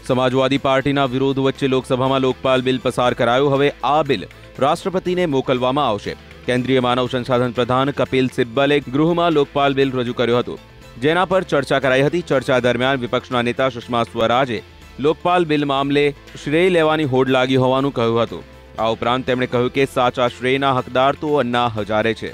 સમાજવાદી પાર્ટીના વિરોધ વચ્ચે લોકસભામાં લોકપાલ બિલ પસાર કરાયો। હવે આ બિલ રાષ્ટ્રપતિને મોકલવામાં આવશે। કેન્દ્રીય માનવ સંસાધન પ્રધાન કપિલ સિબ્બલે ગૃહમાં લોકપાલ બિલ રજૂ કર્યો હતો, જેના પર ચર્ચા કરાઈ હતી। ચર્ચા દરમિયાન વિપક્ષના નેતા સુષ્મા સ્વરાજે લોકપાલ બિલ મામલે શ્રેય લેવાની હોડ લાગી હોવાનું કહ્યું હતું। આ ઉપરાંત તેમણે કહ્યું કે સાચા શ્રેયના હકદાર તો અન્ના હજારે છે।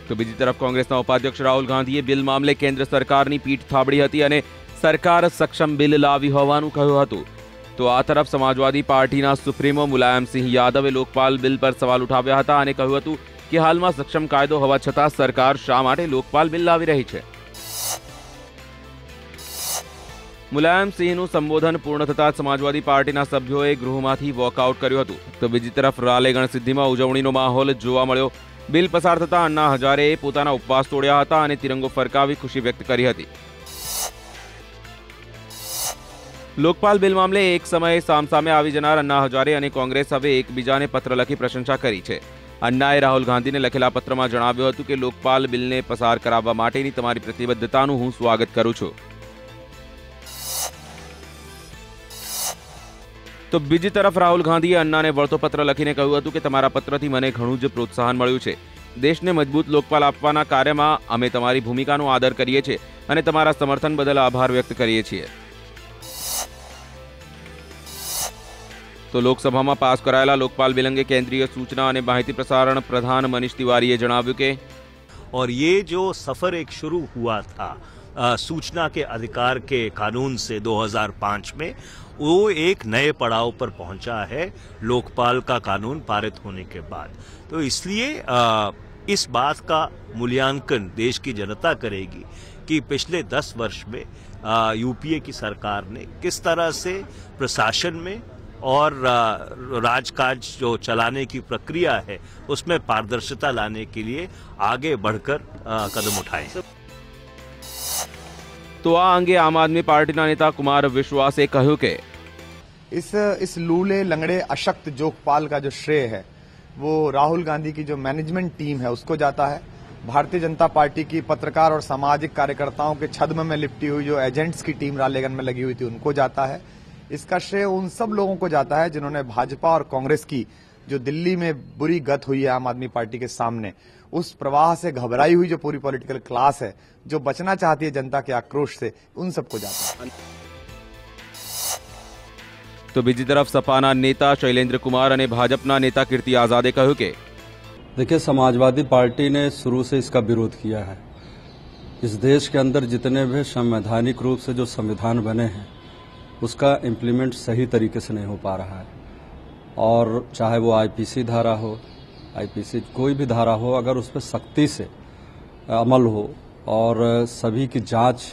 તો બીજી તરફ કોંગ્રેસના ઉપાધ્યક્ષ રાહુલ ગાંધીએ બિલ મામલે કેન્દ્ર સરકારની પીઠ થાબડી હતી અને સરકાર સક્ષમ બિલ લાવી હોવાનું કહ્યું હતું। તો આ તરફ સમાજવાદી પાર્ટીના સુપ્રીમો મુલાયમસિંહ યાદવે લોકપાલ બિલ પર સવાલ ઉઠાવ્યા હતા અને કહ્યું હતું કે હાલમાં સક્ષમ કાયદો હોવા છતાં સરકાર શા માટે લોકપાલ બિલ લાવી રહી છે। મુલાયમસિંહનું સંબોધન પૂર્ણ થતા સમાજવાદી પાર્ટીના સભ્યોએ ગૃહમાંથી વોકઆઉટ કર્યું હતું। તો બીજી તરફ રાલેગણ સિદ્ધિમાં ઉજવણીનો માહોલ જોવા મળ્યો। બિલ પસાર થતા અન્ના હજારેએ પોતાના ઉપવાસ તોડ્યા હતા અને તિરંગો ફરકાવી ખુશી વ્યક્ત કરી હતી। લોકપાલ બિલ મામલે એક સમયે સામસામે આવી જનાર અન્ના હજારે અને કોંગ્રેસ હવે એકબીજાને પત્ર લખી પ્રશંસા કરી છે। અન્નાએ રાહુલ ગાંધીને લખેલા પત્રમાં જણાવ્યું હતું કે લોકપાલ બિલને પસાર કરાવવા માટેની તમારી પ્રતિબદ્ધતાનું હું સ્વાગત કરું છું। તો બીજી તરફ રાહુલ ગાંધીએ અન્નાને વળતો પત્ર લખીને કહ્યું હતું કે તમારા પત્રથી મને ઘણું જ પ્રોત્સાહન મળ્યું છે। દેશને મજબૂત લોકપાલ આપવાના કાર્યમાં અમે તમારી ભૂમિકાનો આદર કરીએ છીએ અને તમારા સમર્થન બદલ આભાર વ્યક્ત કરીએ છીએ। તો લોકસભામાં પાસ કરાયેલા લોકપાલ બિલ અંગે કેન્દ્રીય सूचना અને માહિતી પ્રસારણ પ્રધાન મનીષ તિવારીએ જણાવ્યું કે और ये जो सफर एक शुरू हुआ था सूचना के अधिकार के कानून से 2005 में, वो एक नए पड़ाव पर पहुंचा है लोकपाल का कानून पारित होने के बाद। तो इसलिए इस बात का मूल्यांकन देश की जनता करेगी कि पिछले 10 वर्ष में यूपीए की सरकार ने किस तरह से प्रशासन में और राजकाज जो चलाने की प्रक्रिया है उसमें पारदर्शिता लाने के लिए आगे बढ़कर कदम उठाए। तो आ अंगे आम आदमी पार्टीना नेता कुमार विश्वासे कह્યું કે इस लूले लंगड़े अशक्त लोकपाल का जो श्रेय है वो राहुल गांधी की जो मैनेजमेंट टीम है उसको जाता है। भारतीय जनता पार्टी की पत्रकार और सामाजिक कार्यकर्ताओं के छद्म में लिपटी हुई जो एजेंट्स की टीम रालेगन में लगी हुई थी उनको जाता है। इसका श्रेय उन सब लोगों को जाता है जिन्होंने भाजपा और कांग्रेस की जो दिल्ली में बुरी गत हुई है आम आदमी पार्टी के सामने, उस प्रवाह से घबराई हुई जो पूरी पॉलिटिकल क्लास है जो बचना चाहती है जनता के आक्रोश से, उन सबको जाता है। तो बीजी तरफ सपाना नेता शैलेंद्र कुमार और भाजपा नेता कीर्ति आजादे कह્યું કે देखिए, समाजवादी पार्टी ने शुरू से इसका विरोध किया है। इस देश के अंदर जितने भी संवैधानिक रूप से जो संविधान बने हैं उसका इम्प्लीमेंट सही तरीके से नहीं हो पा रहा है। और चाहे वो आईपीसी धारा हो, आईपीसी कोई भी धारा हो, अगर उस पर सख्ती से अमल हो और सभी की जांच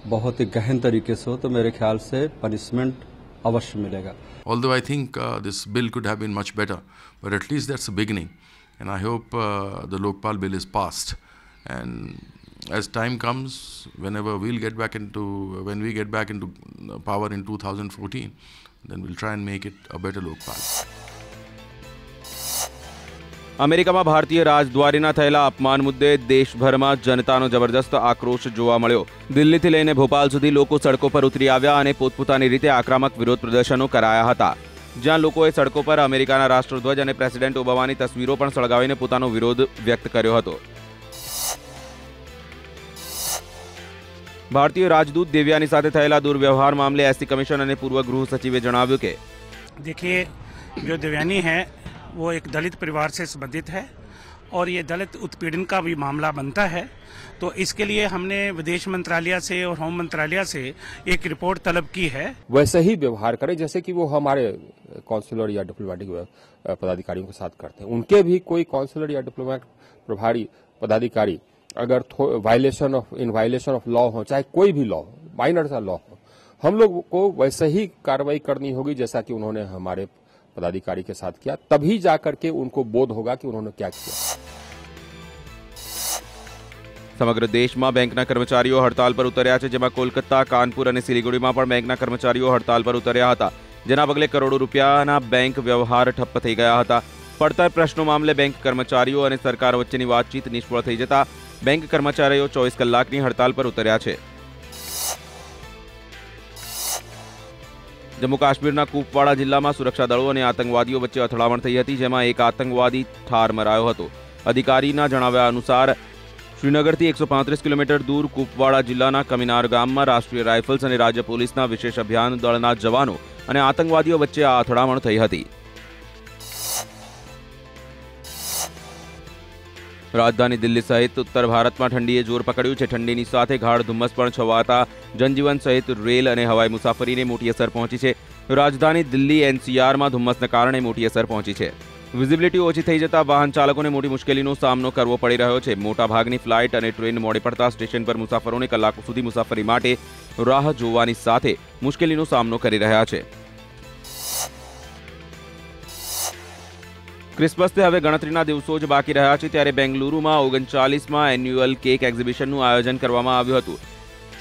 बहुत ही गहन तरीके से हो तो मेरे ख्याल से पनिशमेंट अवश्य मिलेगा। Although I think this bill could have been much better, but at least that's a beginning, and I hope the Lokpal bill is passed. And as time comes, when we get back into power in 2014, then we'll try and make it a better Lokpal. અમેરિકામાં ભારતીય રાજદ્વારીના થયેલા અપમાન મુદ્દે દેશભરમાં જનતાનો જબરદસ્ત આક્રોશ જોવા મળ્યો। દિલ્હીથી લઈને ભોપાલ સુધી લોકો સડકો પર ઉતરી આવ્યા અને પોતપોતાની રીતે આક્રમક વિરોધ પ્રદર્શનો કરાયા હતા, જ્યાં લોકોએ સડકો પર અમેરિકાના રાષ્ટ્રધ્વજ અને પ્રેસિડેન્ટ ઓબામાની તસવીરો પણ સળગાવીને પોતાનો વિરોધ વ્યક્ત કર્યો હતો। ભારતીય રાજદૂત દેવ્યાની સાથે થયેલા દુર્વ્યવહાર મામલે એસટી કમિશન અને પૂર્વ ગૃહ સચિવે જણાવ્યું કે देखिए, जो देवयानी है वो एक दलित परिवार से संबंधित है और ये दलित उत्पीड़न का भी मामला बनता है। तो इसके लिए हमने विदेश मंत्रालय से और होम मंत्रालय से एक रिपोर्ट तलब की है। वैसे ही व्यवहार करें जैसे कि वो हमारे काउंसलर या डिप्लोमेटिक पदाधिकारियों के साथ करते हैं। उनके भी कोई काउंसलर या डिप्लोमेट प्रभारी पदाधिकारी अगर इन वायलेशन ऑफ लॉ हो, चाहे कोई भी लॉ हो, माइनर सा लॉ हो, हम लोग को वैसे ही कार्रवाई करनी होगी जैसा कि उन्होंने हमारे पदाधिकारी के साथ किया। तभी जाकर के उनको बोध होगा कि उन्होंने क्या किया। સમગ્ર દેશમાં બેંકના કર્મચારીઓ હડતાલ પર ઉતર્યા છે, જેમાં કોલકાતા, કાનપુર અને સિલિગુડીમાં પણ બેંકના કર્મચારીઓ હડતાલ પર ઉતર્યા હતા, જેના પગલે કરોડો રૂપિયાના બેંક વ્યવહાર ઠપ્પ થઈ ગયા હતા। પડતર પ્રશ્નો મામલે બેંક કર્મચારીઓ અને સરકાર વચ્ચેની વાતચીત નિષ્ફળ થઈ જતા બેંક કર્મચારીઓ 24 કલાકની હડતાલ પર ઉતર્યા છે। જમ્મુ કાશ્મીરના કુપવાડા જિલ્લામાં સુરક્ષા દળો અને આતંકવાદીઓ વચ્ચે અથડામણ થઈ હતી, જેમાં એક આતંકવાદી ઠાર મરાયો હતો. અધિકારીના જણાવ્યા અનુસાર શ્રીનગરથી 135 કિલોમીટર દૂર કુપવાડા જિલ્લાના કમિનાર ગામમાં રાષ્ટ્રીય રાઇફલ્સ અને રાજ્ય પોલીસના વિશેષ અભિયાન દળના જવાનો અને આતંકવાદીઓ વચ્ચે આ અથડામણ થઈ હતી. રાજધાની દિલ્હી સહિત ઉત્તર ભારતમાં ઠંડીએ જોર પકડ્યું છે. ઠંડીની સાથે ગાઢ ધુમ્મસ પણ છવાતા જનજીવન સહિત રેલ અને હવાઈ મુસાફરીને મોટી અસર પહોંચી છે. રાજધાની દિલ્હી એનસીઆરમાં ધુમ્મસને કારણે મોટી અસર પહોંચી છે. વિઝિબિલિટી ઓછી થઈ જતા વાહન ચાલકોને મોટી મુશ્કેલીનો સામનો કરવો પડી રહ્યો છે. મોટાભાગની ફ્લાઇટ અને ટ્રેન મોડી પડતા સ્ટેશન પર મુસાફરોને કલાકો સુધી મુસાફરી માટે રાહ જોવાની સાથે મુશ્કેલીનો સામનો કરી રહ્યા છે. ક્રિસમસને હવે ગણતરીના દિવસો જ બાકી રહ્યા છે, ત્યારે બેંગલુરુમાં 39માં એન્યુઅલ કેક એક્ઝિબિશનનું આયોજન કરવામાં આવ્યું હતું.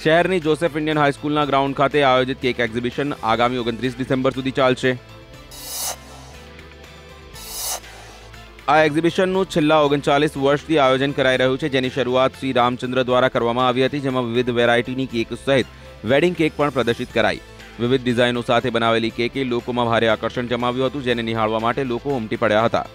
શહેરની જોસેફ ઇન્ડિયન હાઈસ્કૂલના ગ્રાઉન્ડ ખાતે આયોજિત કેક એક્ઝિબિશન આગામી 29 ડિસેમ્બર સુધી ચાલશે. આ એક્ઝિબિશનનું છેલ્લા 39 વર્ષથી આયોજન કરાઈ રહ્યું છે, જેની શરૂઆત શ્રી રામચંદ્ર દ્વારા કરવામાં આવી હતી, જેમાં વિવિધ વેરાયટીની કેક સહિત વેડિંગ કેક પણ પ્રદર્શિત કરાઈ. વિવિધ ડિઝાઇનો સાથે બનાવેલી કેકે લોકોમાં ભારે આકર્ષણ જમાવ્યું હતું, જેને નિહાળવા માટે લોકો ઉમટી પડ્યા હતા.